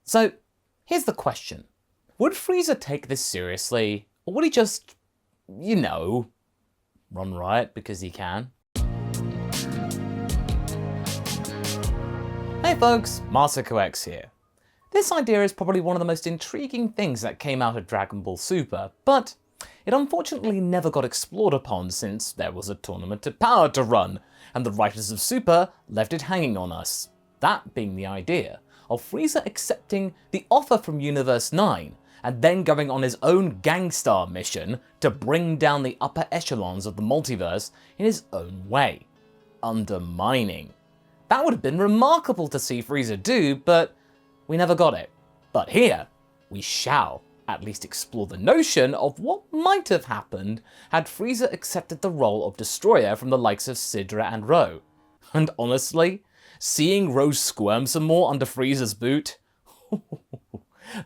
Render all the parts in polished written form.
So, here's the question. Would Frieza take this seriously, or would he just, you know, run riot because he can? Hey folks, MasakoX here. This idea is probably one of the most intriguing things that came out of Dragon Ball Super, but it unfortunately never got explored upon since there was a tournament of power to run, and the writers of Super left it hanging on us. That being the idea of Frieza accepting the offer from Universe 9, and then going on his own gangstar mission to bring down the upper echelons of the multiverse in his own way. Undermining. That would have been remarkable to see Frieza do, but we never got it. But here, we shall at least explore the notion of what might have happened had Frieza accepted the role of destroyer from the likes of Sidra and Ro. And honestly, seeing Ro squirm some more under Frieza's boot,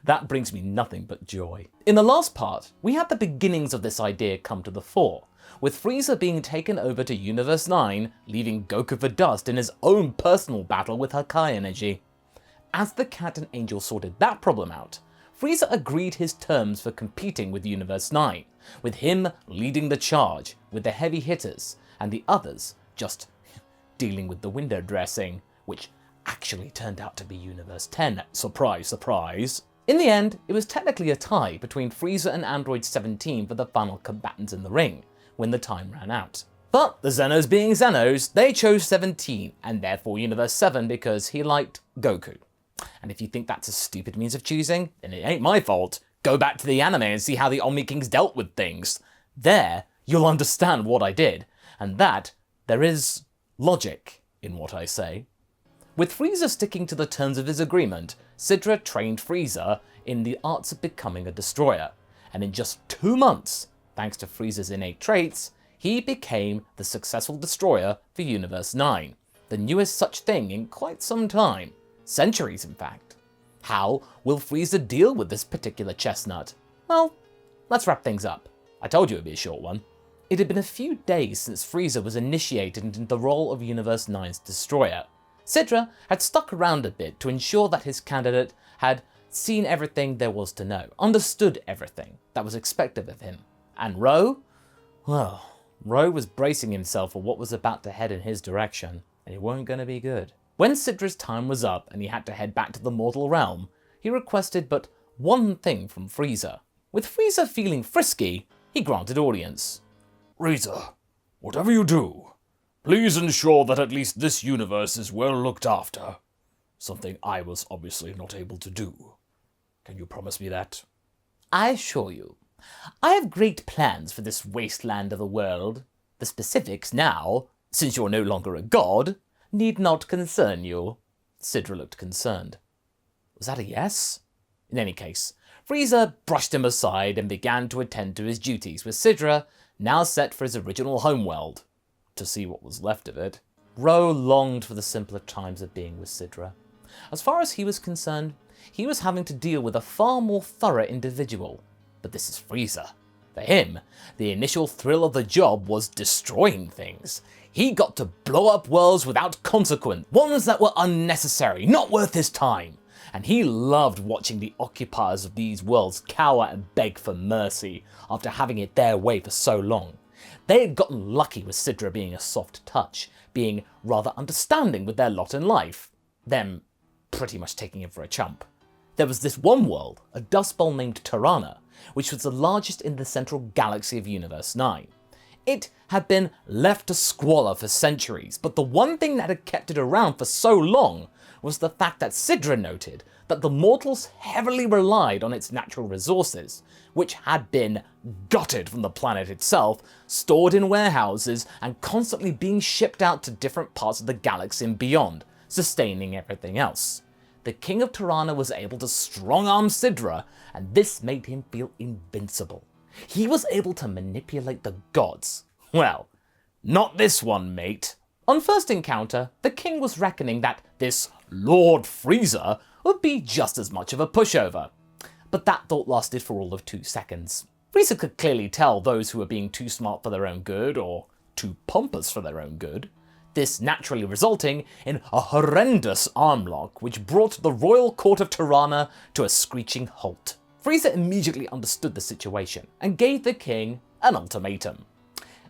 that brings me nothing but joy. In the last part, we had the beginnings of this idea come to the fore, with Frieza being taken over to Universe 9, leaving Goku for dust in his own personal battle with Hakai energy. As the Cat and Angel sorted that problem out, Frieza agreed his terms for competing with Universe 9, with him leading the charge with the heavy hitters, and the others just dealing with the window dressing, which actually turned out to be Universe 10. Surprise, surprise. In the end, it was technically a tie between Frieza and Android 17 for the final combatants in the ring, when the time ran out. But the Zenos being Zenos, they chose 17, and therefore Universe 7 because he liked Goku. And if you think that's a stupid means of choosing, then it ain't my fault. Go back to the anime and see how the Omni Kings dealt with things. There, you'll understand what I did, and that there is logic in what I say. With Frieza sticking to the terms of his agreement, Sidra trained Frieza in the arts of becoming a destroyer, and in just 2 months, thanks to Frieza's innate traits, he became the successful destroyer for Universe 9, the newest such thing in quite some time. Centuries, in fact. How will Frieza deal with this particular chestnut? Well, let's wrap things up. I told you it'd be a short one. It had been a few days since Frieza was initiated into the role of Universe 9's destroyer. Sidra had stuck around a bit to ensure that his candidate had seen everything there was to know, understood everything that was expected of him. And Ro? Well, Ro was bracing himself for what was about to head in his direction, and it weren't going to be good. When Sidra's time was up and he had to head back to the mortal realm, he requested but one thing from Frieza. With Frieza feeling frisky, he granted audience. Frieza, whatever you do, please ensure that at least this universe is well looked after. Something I was obviously not able to do. Can you promise me that? I assure you, I have great plans for this wasteland of a world. The specifics now, since you're no longer a god, need not concern you. Sidra looked concerned. Was that a yes? In any case, Frieza brushed him aside and began to attend to his duties, with Sidra now set for his original homeworld. To see what was left of it, Ro longed for the simpler times of being with Sidra. As far as he was concerned, he was having to deal with a far more thorough individual. But this is Frieza. For him, the initial thrill of the job was destroying things. He got to blow up worlds without consequence, ones that were unnecessary, not worth his time. And he loved watching the occupiers of these worlds cower and beg for mercy after having it their way for so long. They had gotten lucky with Sidra being a soft touch, being rather understanding with their lot in life, them pretty much taking him for a chump. There was this one world, a dust bowl named Tirana, which was the largest in the central galaxy of Universe 9. It had been left to squalor for centuries, but the one thing that had kept it around for so long was the fact that Sidra noted that the mortals heavily relied on its natural resources, which had been gutted from the planet itself, stored in warehouses, and constantly being shipped out to different parts of the galaxy and beyond, sustaining everything else. The King of Tirana was able to strong-arm Sidra, and this made him feel invincible. He was able to manipulate the gods. Well, not this one, mate. On first encounter, the king was reckoning that this Lord Frieza would be just as much of a pushover. But that thought lasted for all of 2 seconds. Frieza could clearly tell those who were being too smart for their own good, or too pompous for their own good. this naturally resulting in a horrendous armlock which brought the royal court of Tirana to a screeching halt. Frieza immediately understood the situation and gave the king an ultimatum.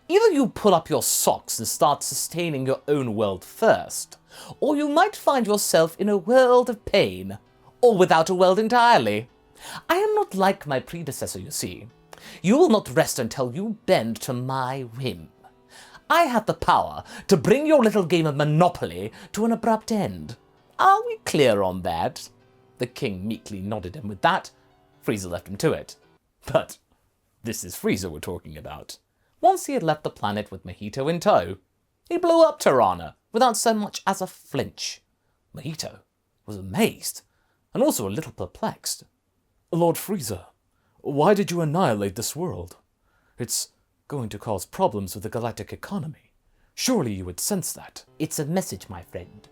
Either you pull up your socks and start sustaining your own world first, or you might find yourself in a world of pain, or without a world entirely. I am not like my predecessor, you see. You will not rest until you bend to my whim. I have the power to bring your little game of Monopoly to an abrupt end. Are we clear on that? The king meekly nodded, and with that, Frieza left him to it. But this is Frieza we're talking about. Once he had left the planet with Mahito in tow, he blew up Tirana without so much as a flinch. Mahito was amazed, and also a little perplexed. Lord Frieza, why did you annihilate this world? It's going to cause problems with the galactic economy. Surely you would sense that. It's a message, my friend.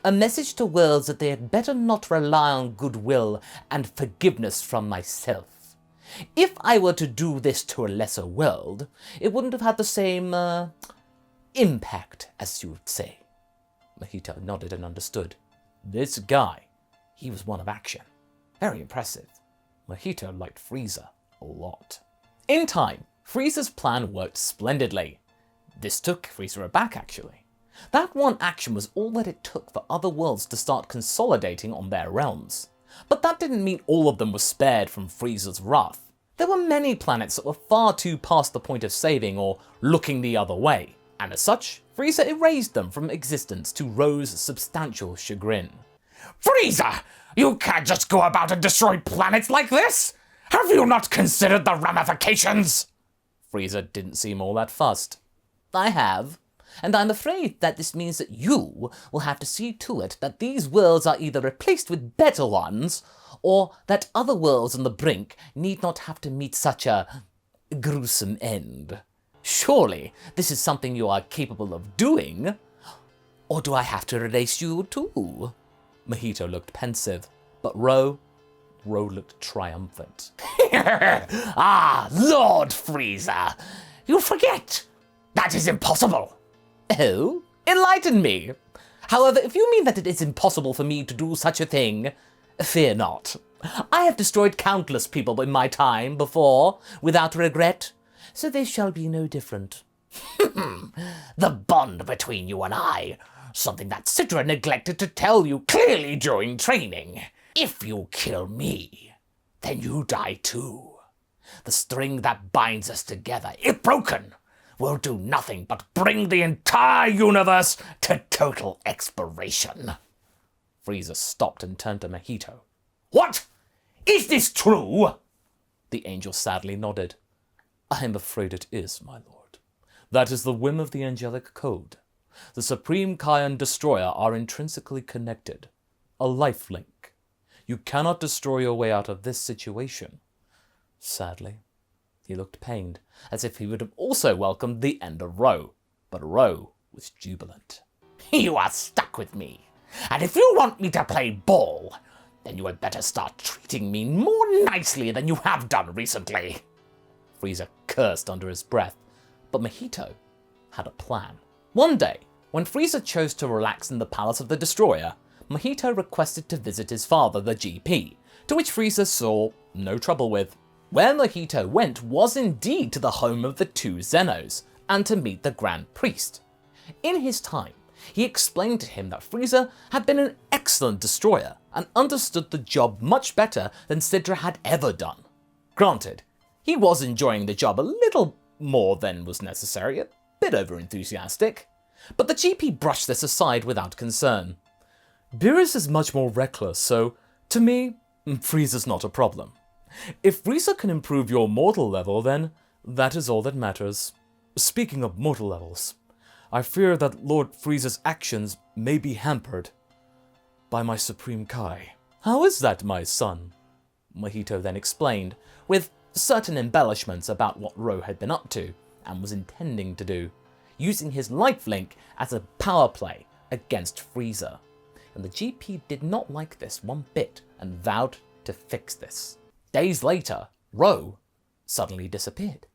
A message to worlds that they had better not rely on goodwill and forgiveness from myself. If I were to do this to a lesser world, it wouldn't have had the same, impact, as you would say. Mahito nodded and understood. This guy, he was one of action. Very impressive. Mahito liked Frieza a lot. In time, Frieza's plan worked splendidly. This took Frieza aback, actually. That one action was all that it took for other worlds to start consolidating on their realms. But that didn't mean all of them were spared from Frieza's wrath. There were many planets that were far too past the point of saving or looking the other way, and as such, Frieza erased them from existence to Ro's substantial chagrin. Frieza! You can't just go about and destroy planets like this! Have you not considered the ramifications? Frieza didn't seem all that fussed. I have, and I'm afraid that this means that you will have to see to it that these worlds are either replaced with better ones, or that other worlds on the brink need not have to meet such a gruesome end. Surely this is something you are capable of doing, or do I have to erase you too? Mahito looked pensive, but Ro looked triumphant. Ah, Lord Frieza! You forget! That is impossible! Oh? Enlighten me! However, if you mean that it is impossible for me to do such a thing, fear not. I have destroyed countless people in my time before, without regret, so this shall be no different. The bond between you and I, something that Citra neglected to tell you clearly during training. If you kill me, then you die too. The string that binds us together, if broken, will do nothing but bring the entire universe to total expiration. Frieza stopped and turned to Mahito. What? Is this true? The angel sadly nodded. I am afraid it is, my lord. That is the whim of the angelic code. The Supreme Kai and Destroyer are intrinsically connected. A life link. You cannot destroy your way out of this situation. Sadly, he looked pained, as if he would have also welcomed the end of Ro, but Ro was jubilant. You are stuck with me, and if you want me to play ball, then you had better start treating me more nicely than you have done recently. Frieza cursed under his breath, but Mahito had a plan. One day, when Frieza chose to relax in the palace of the Destroyer, Mahito requested to visit his father, the GP, to which Frieza saw no trouble with. Where Mahito went was indeed to the home of the two Zenos, and to meet the Grand Priest. In his time, he explained to him that Frieza had been an excellent destroyer, and understood the job much better than Sidra had ever done. Granted, he was enjoying the job a little more than was necessary, a bit over-enthusiastic, but the GP brushed this aside without concern. Beerus is much more reckless, so, to me, Frieza's not a problem. If Frieza can improve your mortal level, then that is all that matters. Speaking of mortal levels, I fear that Lord Frieza's actions may be hampered by my Supreme Kai. How is that, my son? Mahito then explained, with certain embellishments about what Ro had been up to, and was intending to do, using his life link as a power play against Frieza. And the GP did not like this one bit, and vowed to fix this. Days later, Ro suddenly disappeared.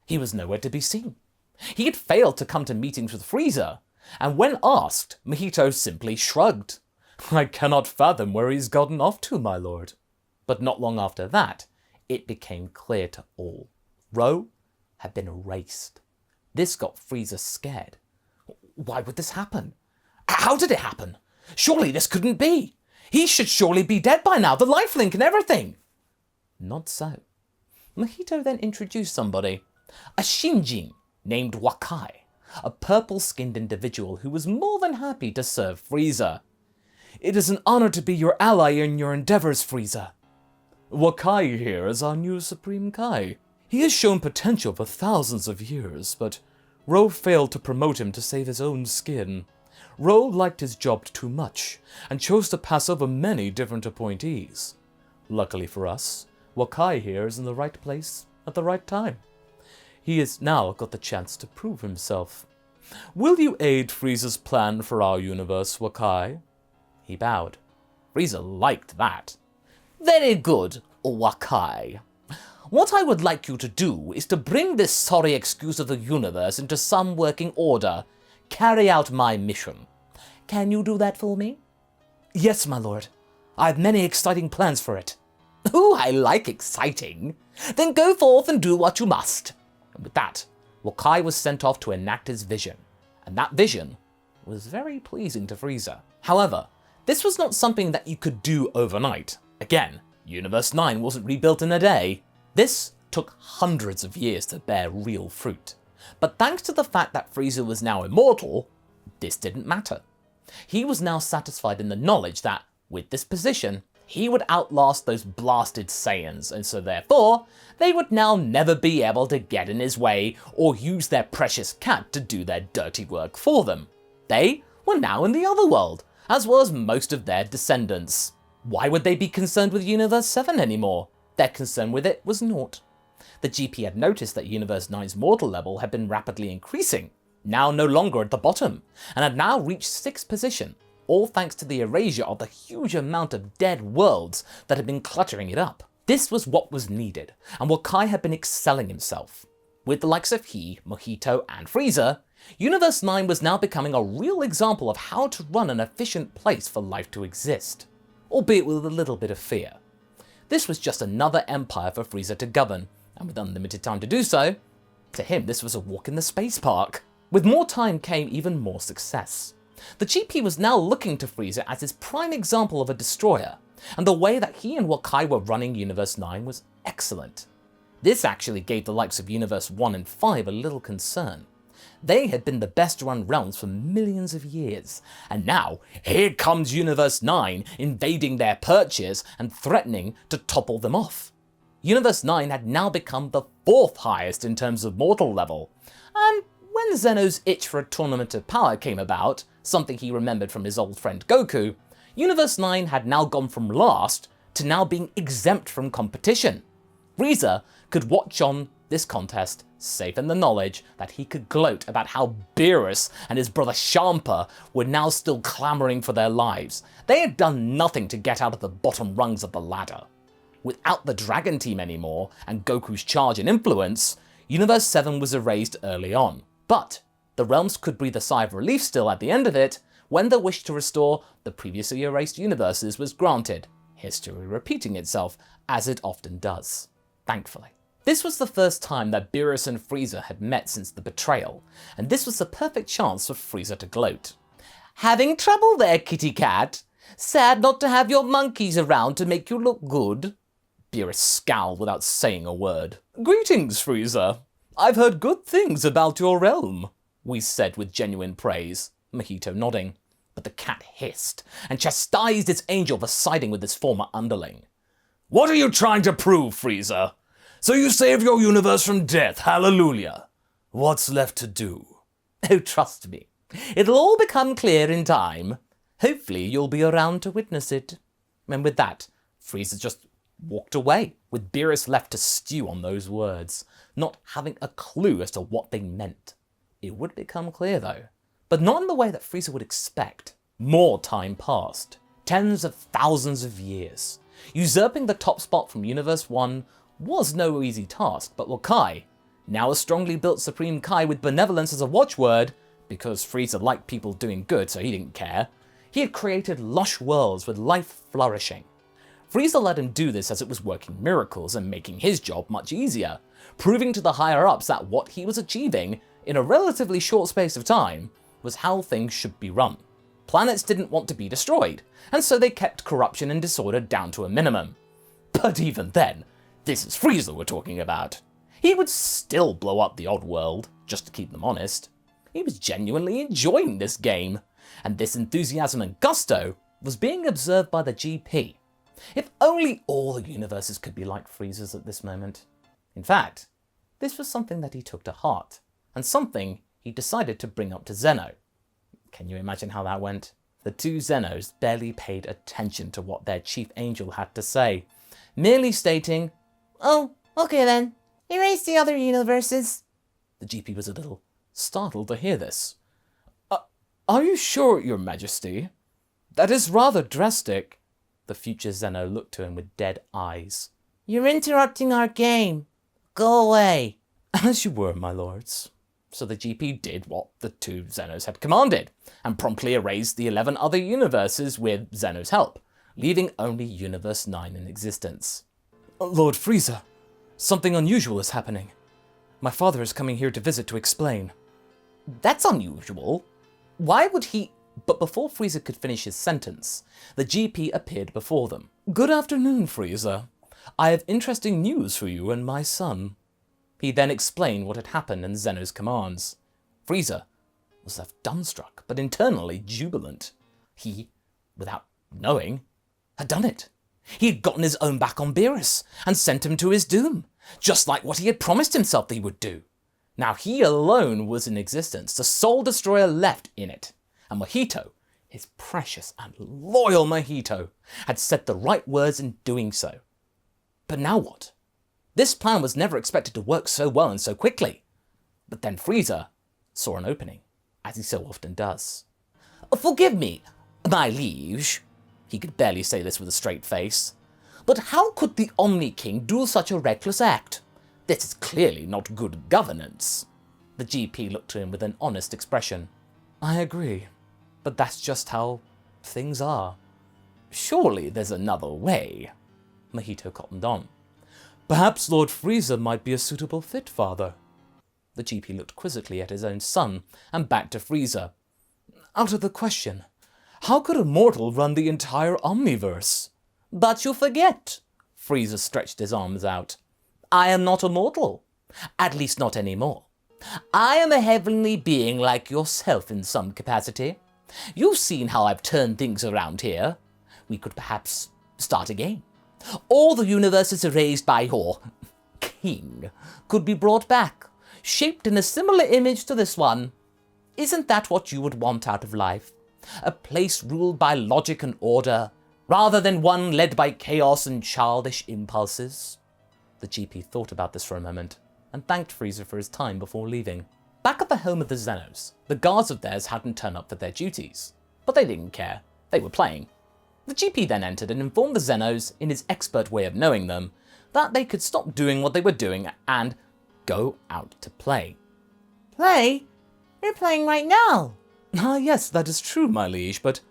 He was nowhere to be seen. He had failed to come to meetings with Frieza, and when asked, Mojito simply shrugged. I cannot fathom where he's gotten off to, my lord. But not long after that, it became clear to all. Ro had been erased. This got Frieza scared. Why would this happen? How did it happen? Surely this couldn't be. He should surely be dead by now, the lifelink and everything. Not so. Mojito then introduced somebody, a Shinjin named Wakai, a purple-skinned individual who was more than happy to serve Frieza. It is an honor to be your ally in your endeavors, Frieza. Wakai here is our new Supreme Kai. He has shown potential for thousands of years, but Ro failed to promote him to save his own skin. Ro liked his job too much, and chose to pass over many different appointees. Luckily for us, Wakai here is in the right place at the right time. He has now got the chance to prove himself. Will you aid Frieza's plan for our universe, Wakai? He bowed. Frieza liked that. Very good, Wakai. What I would like you to do is to bring this sorry excuse of the universe into some working order. Carry out my mission. Can you do that for me? Yes, my lord. I have many exciting plans for it. Ooh, I like exciting. Then go forth and do what you must. And with that, Wakai was sent off to enact his vision. And that vision was very pleasing to Frieza. However, this was not something that you could do overnight. Again, Universe 9 wasn't rebuilt in a day. This took hundreds of years to bear real fruit. But thanks to the fact that Frieza was now immortal, this didn't matter. He was now satisfied in the knowledge that, with this position, he would outlast those blasted Saiyans, and so therefore, they would now never be able to get in his way or use their precious cat to do their dirty work for them. They were now in the other world, as well as most of their descendants. Why would they be concerned with Universe 7 anymore? Their concern with it was naught. The GP had noticed that Universe 9's mortal level had been rapidly increasing, now no longer at the bottom, and had now reached 6th position, all thanks to the erasure of the huge amount of dead worlds that had been cluttering it up. This was what was needed, and Wakai had been excelling himself. With the likes of he, Mojito, and Frieza, Universe 9 was now becoming a real example of how to run an efficient place for life to exist, albeit with a little bit of fear. This was just another empire for Frieza to govern, and with unlimited time to do so, to him this was a walk in the space park. With more time came even more success. The GP was now looking to Frieza as his prime example of a destroyer, and the way that he and Wakai were running Universe 9 was excellent. This actually gave the likes of Universe 1 and 5 a little concern. They had been the best run realms for millions of years, and now here comes Universe 9 invading their perches and threatening to topple them off. Universe 9 had now become the 4th highest in terms of mortal level, and when Zeno's itch for a tournament of power came about, something he remembered from his old friend Goku, Universe 9 had now gone from last to now being exempt from competition. Frieza could watch on this contest, safe in the knowledge that he could gloat about how Beerus and his brother Champa were now still clamoring for their lives. They had done nothing to get out of the bottom rungs of the ladder. Without the Dragon Team anymore, and Goku's charge and influence, Universe 7 was erased early on. But the realms could breathe a sigh of relief still at the end of it, when the wish to restore the previously erased universes was granted, history repeating itself, as it often does. Thankfully. This was the first time that Beerus and Frieza had met since the betrayal, and this was the perfect chance for Frieza to gloat. Having trouble there, kitty cat? Sad not to have your monkeys around to make you look good? Beerus scowled without saying a word. Greetings, Frieza. I've heard good things about your realm, Whis said with genuine praise, Mojito nodding. But the cat hissed, and chastised its angel for siding with his former underling. What are you trying to prove, Frieza? So you saved your universe from death, hallelujah. What's left to do? Oh, trust me. It'll all become clear in time. Hopefully you'll be around to witness it. And with that, Frieza just walked away, with Beerus left to stew on those words, not having a clue as to what they meant. It would become clear though, but not in the way that Frieza would expect. More time passed, tens of thousands of years. Usurping the top spot from Universe 1 was no easy task, but Wakai, now a strongly built Supreme Kai with benevolence as a watchword, because Frieza liked people doing good so he didn't care, he had created lush worlds with life flourishing. Frieza let him do this as it was working miracles and making his job much easier, proving to the higher-ups that what he was achieving in a relatively short space of time was how things should be run. Planets didn't want to be destroyed, and so they kept corruption and disorder down to a minimum. But even then, this is Frieza we're talking about. He would still blow up the odd world, just to keep them honest. He was genuinely enjoying this game, and this enthusiasm and gusto was being observed by the GP. If only all the universes could be like Frieza's at this moment. In fact, this was something that he took to heart, and something he decided to bring up to Zeno. Can you imagine how that went? The two Zenos barely paid attention to what their chief angel had to say, merely stating, "Oh, okay then. Erase the other universes." The GP was a little startled to hear this. Are you sure, Your Majesty? That is rather drastic." The future Zeno looked to him with dead eyes. "You're interrupting our game. Go away." "As you were, my lords." So the GP did what the two Zenos had commanded, and promptly erased the 11 other universes with Zeno's help, leaving only Universe 9 in existence. "Lord Frieza, something unusual is happening. My father is coming here to visit to explain." "That's unusual. Why would he—" But before Frieza could finish his sentence, the GP appeared before them. "Good afternoon, Frieza. I have interesting news for you and my son." He then explained what had happened in Zeno's commands. Frieza was left dumbstruck, but internally jubilant. He, without knowing, had done it. He had gotten his own back on Beerus, and sent him to his doom, just like what he had promised himself that he would do. Now he alone was in existence, the sole destroyer left in it, and Mojito, his precious and loyal Mojito, had said the right words in doing so. But now what? This plan was never expected to work so well and so quickly. But then Frieza saw an opening, as he so often does. "Forgive me, my liege," he could barely say this with a straight face, "but how could the Omni King do such a reckless act? This is clearly not good governance." The GP looked to him with an honest expression. "I agree, but that's just how things are." "Surely there's another way," Mojito cottoned on. "Perhaps Lord Frieza might be a suitable fit, father." The GP looked quizzically at his own son and back to Frieza. "Out of the question. How could a mortal run the entire Omniverse?" "But you forget." Frieza stretched his arms out. "I am not a mortal. At least not anymore. I am a heavenly being like yourself in some capacity. You've seen how I've turned things around here. We could perhaps start again. All the universes erased by your king could be brought back, shaped in a similar image to this one. Isn't that what you would want out of life? A place ruled by logic and order, rather than one led by chaos and childish impulses?" The GP thought about this for a moment, and thanked Frieza for his time before leaving. Back at the home of the Zenos, the guards of theirs hadn't turned up for their duties, but they didn't care. They were playing. The GP then entered and informed the Zenos, in his expert way of knowing them, that they could stop doing what they were doing and go out to play. "Play? You're playing right now." "Ah, yes, that is true, my liege, but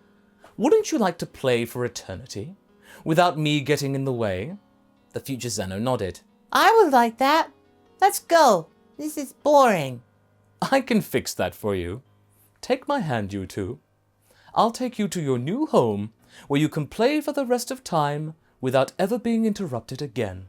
wouldn't you like to play for eternity, without me getting in the way?" The future Zeno nodded. "I would like that. Let's go. This is boring." "I can fix that for you. Take my hand, you two. I'll take you to your new home, where you can play for the rest of time without ever being interrupted again."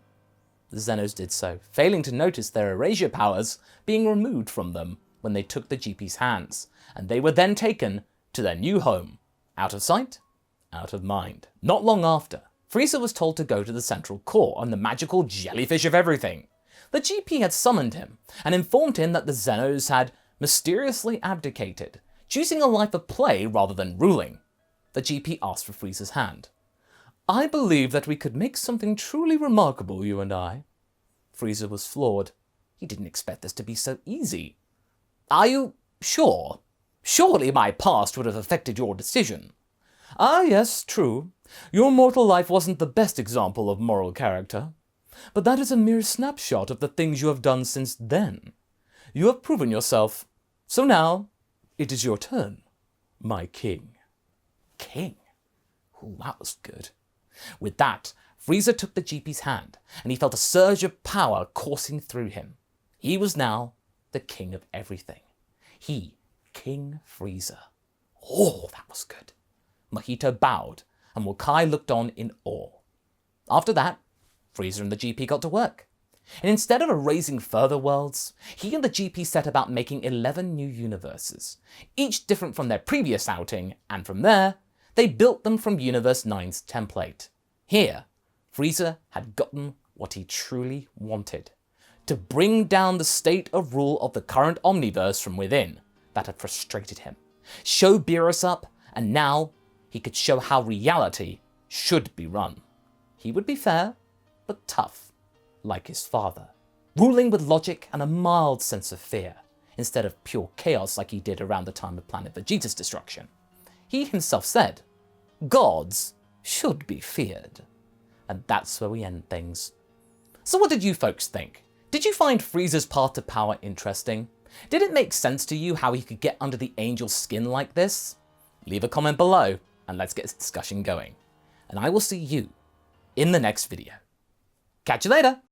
The Zenos did so, failing to notice their erasure powers being removed from them when they took the GP's hands, and they were then taken to their new home, out of sight, out of mind. Not long after, Frieza was told to go to the central core on the magical jellyfish of everything. The GP had summoned him and informed him that the Zenos had mysteriously abdicated, choosing a life of play rather than ruling. The GP asked for Frieza's hand. "I believe that we could make something truly remarkable, you and I." Frieza was floored. He didn't expect this to be so easy. "Are you sure? Surely my past would have affected your decision." "Ah, yes, true. Your mortal life wasn't the best example of moral character. But that is a mere snapshot of the things you have done since then. You have proven yourself. So now, It is your turn, my king. King? Ooh, that was good. With that, Frieza took the GP's hand, and he felt a surge of power coursing through him. He was now the king of everything. He, King Frieza. Oh, that was good. Mojito bowed, and Wakai looked on in awe. After that, Frieza and the GP got to work. And instead of erasing further worlds, he and the GP set about making 11 new universes, each different from their previous outing, and from there, they built them from Universe 9's template. Here, Frieza had gotten what he truly wanted: to bring down the state of rule of the current Omniverse from within that had frustrated him, show Beerus up, and now he could show how reality should be run. He would be fair, but tough, like his father, ruling with logic and a mild sense of fear, instead of pure chaos like he did around the time of Planet Vegeta's destruction. He himself said, "Gods should be feared." And that's where we end things. So what did you folks think? Did you find Frieza's path to power interesting? Did it make sense to you how he could get under the angel's skin like this? Leave a comment below and let's get this discussion going. And I will see you in the next video. Catch you later!